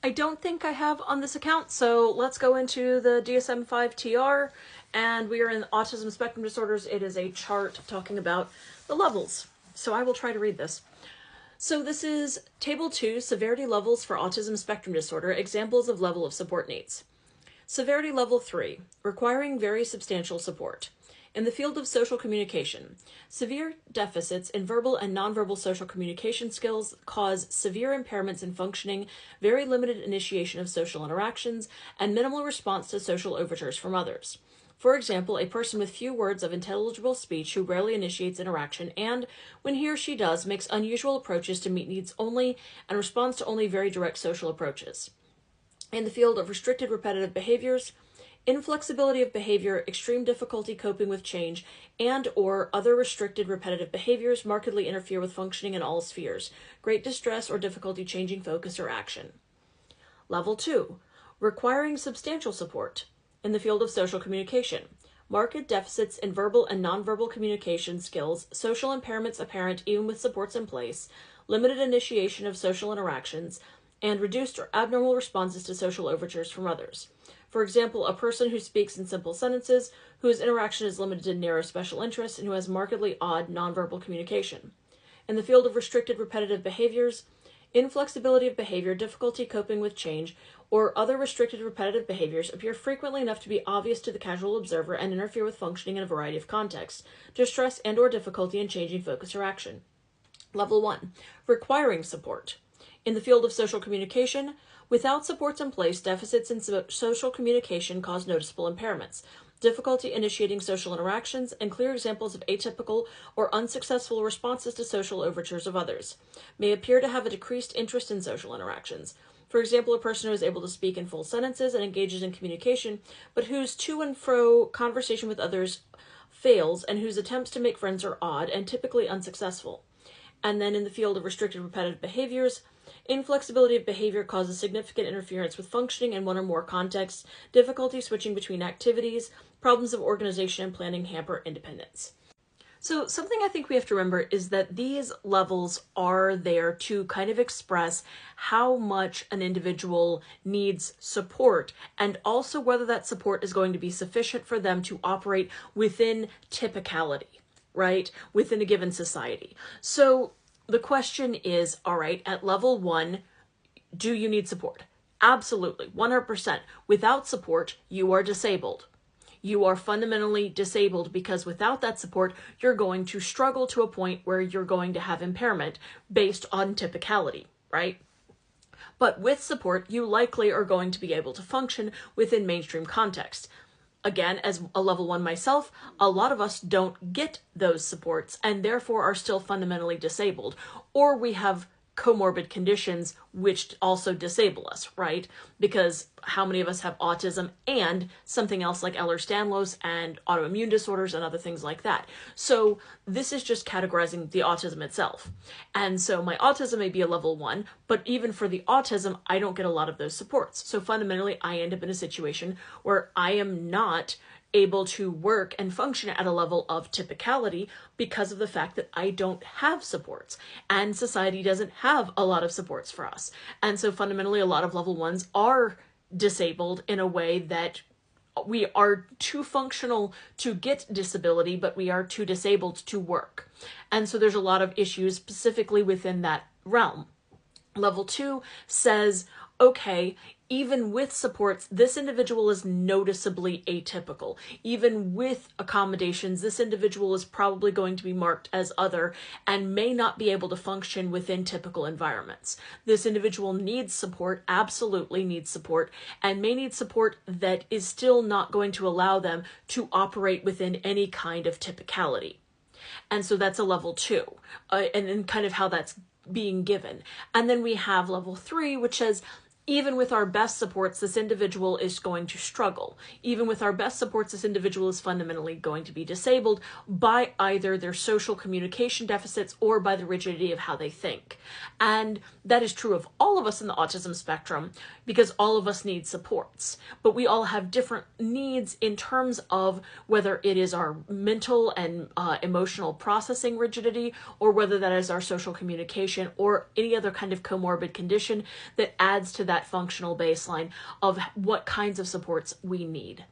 I don't think I have on this account, so let's go into the DSM-5 TR, and we are in autism spectrum disorders. It is a chart talking about the levels, so I will try to read this. So this is Table 2, Severity Levels for Autism Spectrum Disorder, Examples of Level of Support Needs. Severity Level 3, Requiring Very Substantial Support. In the field of social communication, severe deficits in verbal and nonverbal social communication skills cause severe impairments in functioning, very limited initiation of social interactions, and minimal response to social overtures from others. For example, a person with few words of intelligible speech who rarely initiates interaction and, when he or she does, makes unusual approaches to meet needs only and responds to only very direct social approaches. In the field of restricted repetitive behaviors, inflexibility of behavior, extreme difficulty coping with change, and or other restricted repetitive behaviors markedly interfere with functioning in all spheres, great distress or difficulty changing focus or action. Level 2, requiring substantial support. In the field of social communication, marked deficits in verbal and nonverbal communication skills, social impairments apparent even with supports in place, limited initiation of social interactions, and reduced or abnormal responses to social overtures from others. For example, a person who speaks in simple sentences, whose interaction is limited to narrow special interests, and who has markedly odd nonverbal communication. In the field of restricted repetitive behaviors, inflexibility of behavior, difficulty coping with change, or other restricted repetitive behaviors appear frequently enough to be obvious to the casual observer and interfere with functioning in a variety of contexts, distress and or difficulty in changing focus or action. Level 1, requiring support. In the field of social communication, without supports in place, deficits in social communication cause noticeable impairments, difficulty initiating social interactions, and clear examples of atypical or unsuccessful responses to social overtures of others, may appear to have a decreased interest in social interactions. For example, a person who is able to speak in full sentences and engages in communication, but whose to and fro conversation with others fails and whose attempts to make friends are odd and typically unsuccessful. And then in the field of restricted repetitive behaviors, inflexibility of behavior causes significant interference with functioning in one or more contexts, difficulty switching between activities, problems of organization and planning hamper independence. So something I think we have to remember is that these levels are there to kind of express how much an individual needs support and also whether that support is going to be sufficient for them to operate within typicality, right? Within a given society. So the question is, all right, at level 1, do you need support? Absolutely, 100%. Without support, you are disabled. You are fundamentally disabled because without that support, you're going to struggle to a point where you're going to have impairment based on typicality, right? But with support, you likely are going to be able to function within mainstream context. Again, as a level 1 myself, a lot of us don't get those supports and therefore are still fundamentally disabled, or we have comorbid conditions which also disable us, right? Because how many of us have autism and something else like Ehlers-Danlos and autoimmune disorders and other things like that? So this is just categorizing the autism itself. And so my autism may be a level 1, but even for the autism, I don't get a lot of those supports. So fundamentally, I end up in a situation where I am not able to work and function at a level of typicality because of the fact that I don't have supports and society doesn't have a lot of supports for us. And so fundamentally, a lot of level 1s are disabled in a way that we are too functional to get disability, but we are too disabled to work. And so there's a lot of issues specifically within that realm. Level 2 says, okay, even with supports, this individual is noticeably atypical. Even with accommodations, this individual is probably going to be marked as other and may not be able to function within typical environments. This individual needs support, absolutely needs support, and may need support that is still not going to allow them to operate within any kind of typicality. And so that's a level 2, and then kind of how that's being given. And then we have level 3, which says, even with our best supports, this individual is going to struggle. Even with our best supports, this individual is fundamentally going to be disabled by either their social communication deficits or by the rigidity of how they think. And that is true of all of us in the autism spectrum because all of us need supports. But we all have different needs in terms of whether it is our mental and emotional processing rigidity or whether that is our social communication or any other kind of comorbid condition that adds to that that functional baseline of what kinds of supports we need.